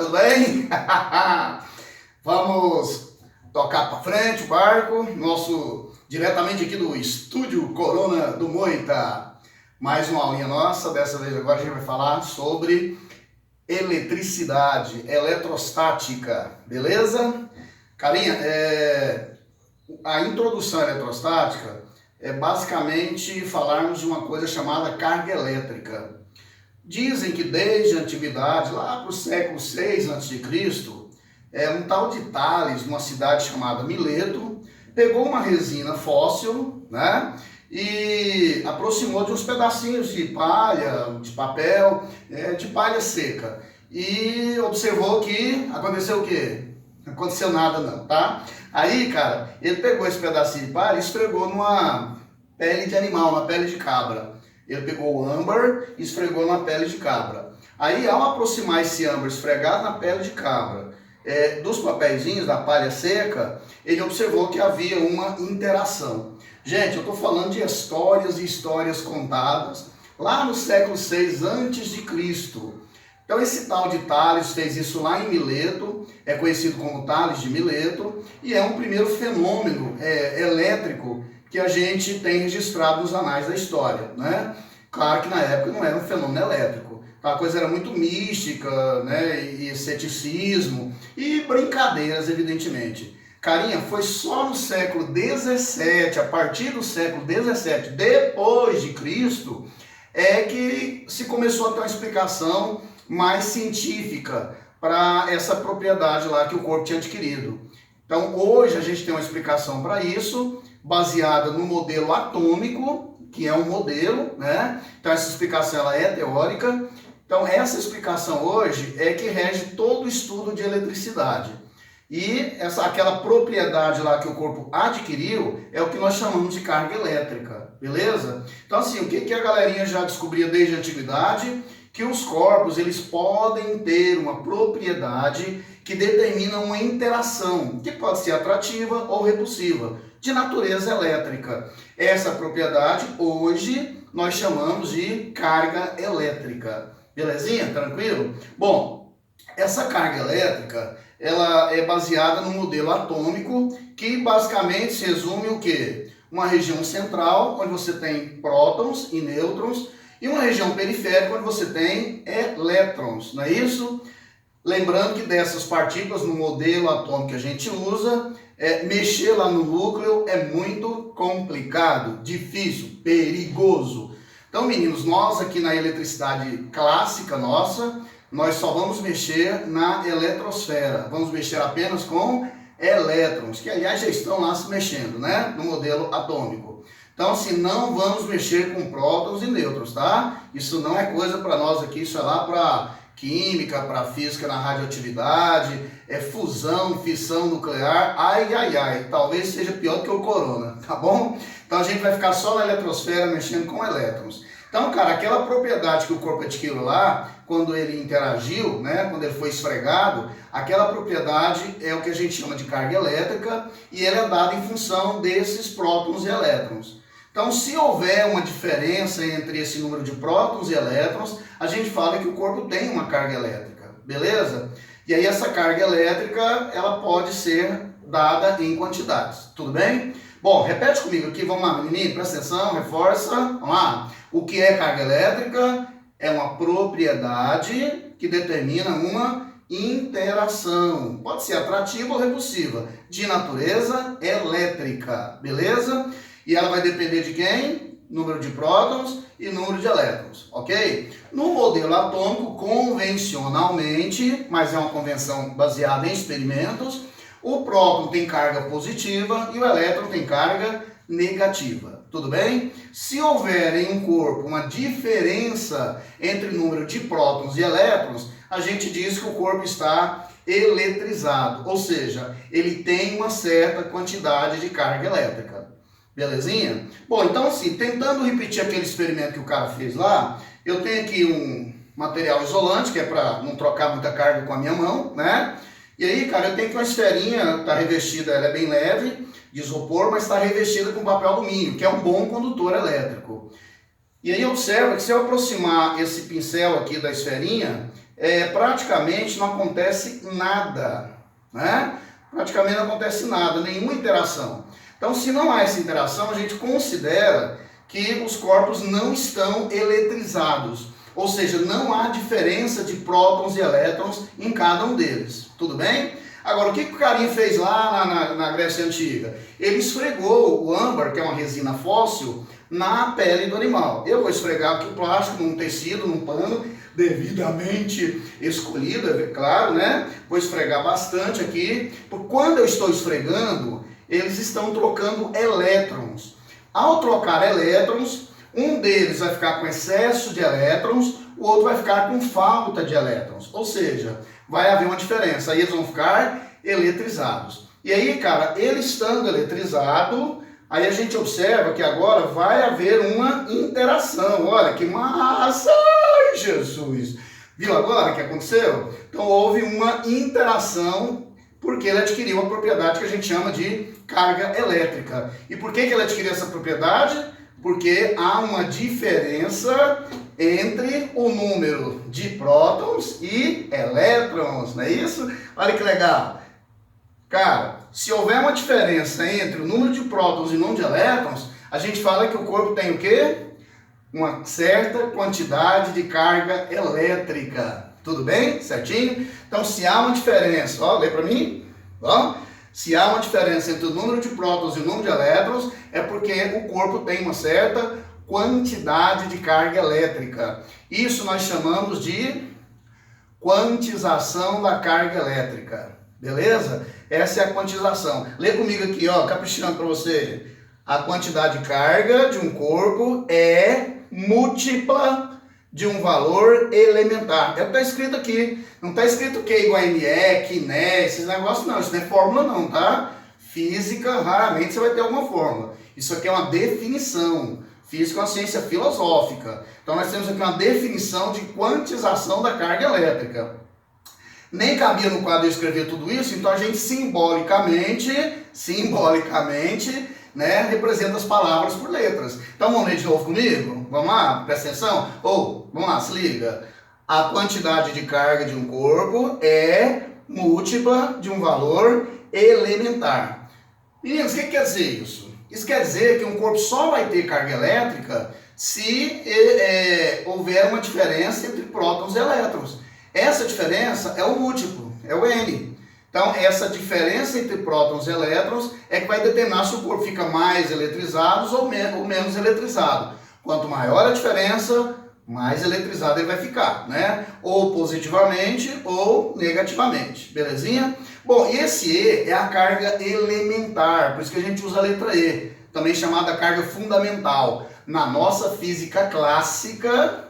tudo bem? Vamos tocar para frente o barco, diretamente aqui do Estúdio Corona do Moita. Mais uma aulinha nossa, dessa vez agora a gente vai falar sobre eletricidade, eletrostática, beleza? Carinha, a introdução à eletrostática é basicamente falarmos de uma coisa chamada carga elétrica. Dizem que desde a antiguidade, lá para o século VI a.C., um tal de Tales, numa cidade chamada Mileto, pegou uma resina fóssil, né, e aproximou de uns pedacinhos de palha, de papel, de palha seca. E observou que aconteceu o quê? Não aconteceu nada não, tá? Aí, cara, ele pegou esse pedacinho de palha e esfregou numa pele de animal, uma pele de cabra. Ele pegou o âmbar e esfregou na pele de cabra. Aí, ao aproximar esse âmbar esfregado na pele de cabra, dos papeizinhos da palha seca, ele observou que havia uma interação. Gente, eu estou falando de histórias e histórias contadas lá no século VI a.C. Então esse tal de Tales fez isso lá em Mileto, é conhecido como Tales de Mileto, e é um primeiro fenômeno elétrico que a gente tem registrado nos anais da história, né? Claro que na época não era um fenômeno elétrico, a coisa era muito mística, né? E ceticismo e brincadeiras, evidentemente. Carinha, foi só no século XVII, a partir do século XVII, depois de Cristo, que se começou a ter uma explicação mais científica para essa propriedade lá que o corpo tinha adquirido. Então, hoje a gente tem uma explicação para isso, baseada no modelo atômico, que é um modelo, né? Então, essa explicação ela é teórica. Então, essa explicação hoje é que rege todo o estudo de eletricidade. E aquela propriedade lá que o corpo adquiriu é o que nós chamamos de carga elétrica, beleza? Então, assim, o que a galerinha já descobria desde a antiguidade? Que os corpos, eles podem ter uma propriedade que determina uma interação, que pode ser atrativa ou repulsiva, de natureza elétrica. Essa propriedade, hoje, nós chamamos de carga elétrica. Belezinha? Tranquilo? Bom, essa carga elétrica, ela é baseada no modelo atômico, que basicamente se resume o quê? Uma região central, onde você tem prótons e nêutrons, e uma região periférica, onde você tem elétrons, não é isso? Lembrando que dessas partículas, no modelo atômico que a gente usa, mexer lá no núcleo é muito complicado, difícil, perigoso. Então, meninos, nós aqui na eletricidade clássica nossa, nós só vamos mexer na eletrosfera. Vamos mexer apenas com elétrons, que aliás já estão lá se mexendo, né? No modelo atômico. Então, assim, não vamos mexer com prótons e nêutrons, tá? Isso não é coisa para nós aqui, isso é lá para química, para física na radioatividade, fusão, fissão nuclear, ai, talvez seja pior do que o corona, tá bom? Então a gente vai ficar só na eletrosfera mexendo com elétrons. Então, cara, aquela propriedade que o corpo adquiriu lá, quando ele interagiu, né, quando ele foi esfregado, aquela propriedade é o que a gente chama de carga elétrica e ela é dada em função desses prótons e elétrons. Então, se houver uma diferença entre esse número de prótons e elétrons, a gente fala que o corpo tem uma carga elétrica, beleza? E aí essa carga elétrica, ela pode ser dada em quantidades, tudo bem? Bom, repete comigo aqui, vamos lá, menininho, presta atenção, reforça, vamos lá. O que é carga elétrica? É uma propriedade que determina uma interação, pode ser atrativa ou repulsiva, de natureza elétrica, beleza? E ela vai depender de quem? Número de prótons e número de elétrons, ok? No modelo atômico, convencionalmente, mas é uma convenção baseada em experimentos, o próton tem carga positiva e o elétron tem carga negativa, tudo bem? Se houver em um corpo uma diferença entre o número de prótons e elétrons, a gente diz que o corpo está eletrizado, ou seja, ele tem uma certa quantidade de carga elétrica. Belezinha? Bom, então assim, tentando repetir aquele experimento que o cara fez lá, eu tenho aqui um material isolante, que é para não trocar muita carga com a minha mão, né? E aí, cara, eu tenho que uma esferinha, está revestida, ela é bem leve, de isopor, mas está revestida com papel alumínio, que é um bom condutor elétrico. E aí observa que se eu aproximar esse pincel aqui da esferinha, praticamente não acontece nada, né? Praticamente não acontece nada, nenhuma interação. Então, se não há essa interação, a gente considera que os corpos não estão eletrizados. Ou seja, não há diferença de prótons e elétrons em cada um deles. Tudo bem? Agora, o que o carinha fez lá na Grécia Antiga? Ele esfregou o âmbar, que é uma resina fóssil, na pele do animal. Eu vou esfregar aqui o plástico num tecido, num pano, devidamente escolhido, é claro, né? Vou esfregar bastante aqui, porque quando eu estou esfregando, eles estão trocando elétrons. Ao trocar elétrons, um deles vai ficar com excesso de elétrons, o outro vai ficar com falta de elétrons. Ou seja, vai haver uma diferença. Aí eles vão ficar eletrizados. E aí, cara, ele estando eletrizado, aí a gente observa que agora vai haver uma interação. Olha que massa! Ai, Jesus! Viu agora o que aconteceu? Então houve uma interação porque ele adquiriu uma propriedade que a gente chama de carga elétrica. E por que ele adquiriu essa propriedade? Porque há uma diferença entre o número de prótons e elétrons, não é isso? Olha que legal. Cara, se houver uma diferença entre o número de prótons e o número de elétrons, a gente fala que o corpo tem o quê? Uma certa quantidade de carga elétrica. Tudo bem? Certinho? Então, se há uma diferença, ó, lê para mim, ó. Se há uma diferença entre o número de prótons e o número de elétrons, é porque o corpo tem uma certa quantidade de carga elétrica. Isso nós chamamos de quantização da carga elétrica. Beleza? Essa é a quantização. Lê comigo aqui, ó, caprichando para você. A quantidade de carga de um corpo é múltipla de um valor elementar. É o que está escrito aqui. Não está escrito Q igual a ME, que né, esses negócios não. Isso não é fórmula não, tá? Física, raramente você vai ter alguma fórmula. Isso aqui é uma definição. Física é uma ciência filosófica. Então nós temos aqui uma definição de quantização da carga elétrica. Nem cabia no quadro eu escrever tudo isso, então a gente simbolicamente, né, representa as palavras por letras. Então vamos ler de novo comigo? Vamos lá? Presta atenção? Vamos lá, se liga. A quantidade de carga de um corpo é múltipla de um valor elementar. Meninos, o que quer dizer isso? Isso quer dizer que um corpo só vai ter carga elétrica se houver uma diferença entre prótons e elétrons. Essa diferença é o múltiplo, é o N. Então, essa diferença entre prótons e elétrons é que vai determinar se o corpo fica mais eletrizado ou menos eletrizado. Quanto maior a diferença, mais eletrizado ele vai ficar, né? Ou positivamente ou negativamente, belezinha? Bom, e esse E é a carga elementar, por isso que a gente usa a letra E, também chamada carga fundamental. Na nossa física clássica,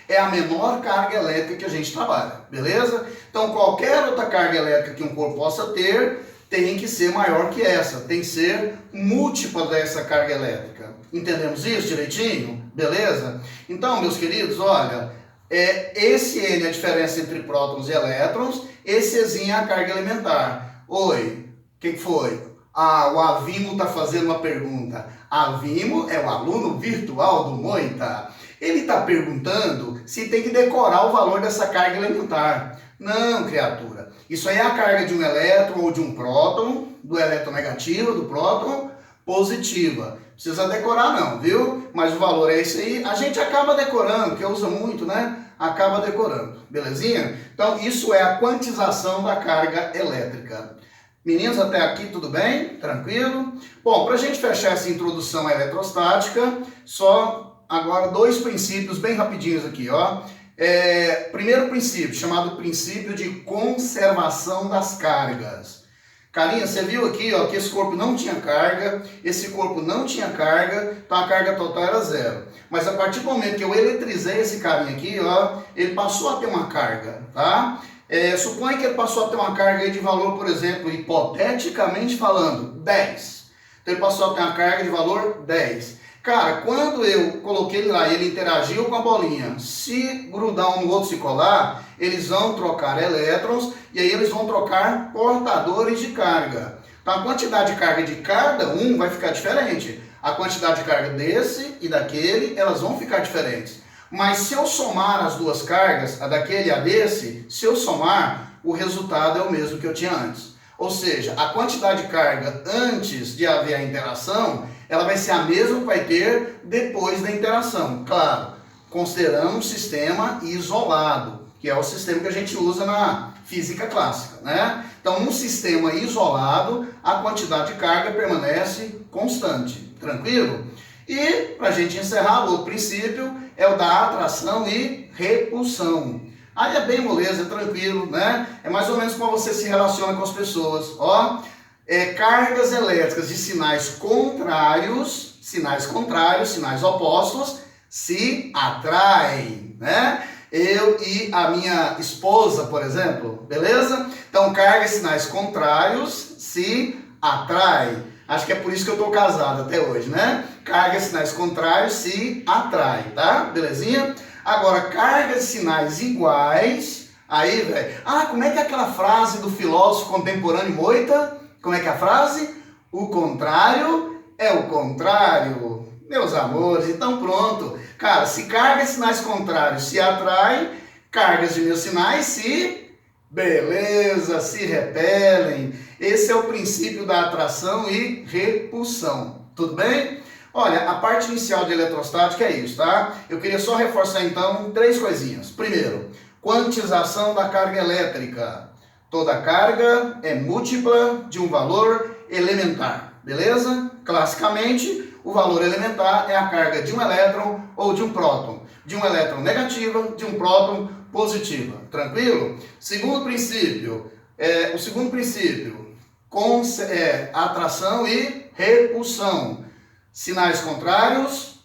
é a menor carga elétrica que a gente trabalha, beleza? Então, qualquer outra carga elétrica que um corpo possa ter, tem que ser maior que essa, tem que ser múltipla dessa carga elétrica. Entendemos isso direitinho? Beleza? Então, meus queridos, olha, esse N é a diferença entre prótons e elétrons, esse Ezinho é a carga elementar. Oi, o que foi? O Avimo está fazendo uma pergunta. Avimo é o aluno virtual do Moita. Ele está perguntando se tem que decorar o valor dessa carga elementar. Não, criatura. Isso aí é a carga de um elétron ou de um próton, do elétron negativo, do próton positiva. Precisa decorar não, viu? Mas o valor é esse aí. A gente acaba decorando, porque usa muito, né? Acaba decorando. Belezinha? Então, isso é a quantização da carga elétrica. Meninos, até aqui tudo bem? Tranquilo? Bom, para a gente fechar essa introdução à eletrostática, só agora dois princípios bem rapidinhos aqui, ó. Primeiro princípio, chamado princípio de conservação das cargas. Carinha, você viu aqui, ó, que esse corpo não tinha carga, esse corpo não tinha carga, então a carga total era zero. Mas a partir do momento que eu eletrizei esse carinha aqui, ó, ele passou a ter uma carga, tá? Suponha que ele passou a ter uma carga de valor, por exemplo, hipoteticamente falando, 10. Então ele passou a ter uma carga de valor 10. Cara, quando eu coloquei ele lá, ele interagiu com a bolinha, se grudar um no outro, se colar, eles vão trocar elétrons e aí eles vão trocar portadores de carga. Então a quantidade de carga de cada um vai ficar diferente. A quantidade de carga desse e daquele, elas vão ficar diferentes. Mas se eu somar as duas cargas, a daquele e a desse, se eu somar, o resultado é o mesmo que eu tinha antes. Ou seja, a quantidade de carga antes de haver a interação, ela vai ser a mesma que vai ter depois da interação. Claro, considerando um sistema isolado, que é o sistema que a gente usa na física clássica, né? Então, num sistema isolado, a quantidade de carga permanece constante. Tranquilo? E, para a gente encerrar, o outro princípio é o da atração e repulsão. Aí é bem moleza, é tranquilo, né? É mais ou menos como você se relaciona com as pessoas. Ó, cargas elétricas de sinais contrários, sinais opostos, se atraem, né? Eu e a minha esposa, por exemplo, beleza? Então, cargas e sinais contrários se atraem. Acho que é por isso que eu tô casado até hoje, né? Cargas e sinais contrários se atraem, tá? Belezinha? Agora, cargas e sinais iguais, aí, velho, como é que é aquela frase do filósofo contemporâneo Moita? Como é que é a frase? O contrário é o contrário. Meus amores, então pronto. Cara, se cargas e sinais contrários se atraem, cargas de meus sinais se repelem. Esse é o princípio da atração e repulsão. Tudo bem? Olha, a parte inicial de eletrostática é isso, tá? Eu queria só reforçar então 3 coisinhas. Primeiro, quantização da carga elétrica. Toda carga é múltipla de um valor elementar, beleza? Classicamente, o valor elementar é a carga de um elétron ou de um próton. De um elétron negativa, de um próton positiva. Tranquilo? Segundo princípio, atração e repulsão. Sinais contrários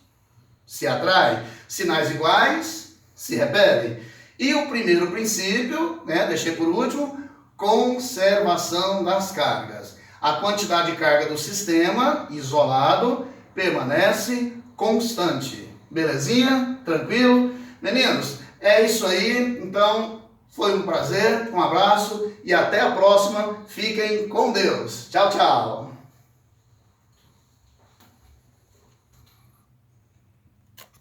se atraem, sinais iguais se repelem. E o primeiro princípio, né, deixei por último, conservação das cargas. A quantidade de carga do sistema isolado permanece constante. Belezinha? Tranquilo? Meninos, é isso aí. Então, foi um prazer, um abraço e até a próxima. Fiquem com Deus. Tchau, tchau.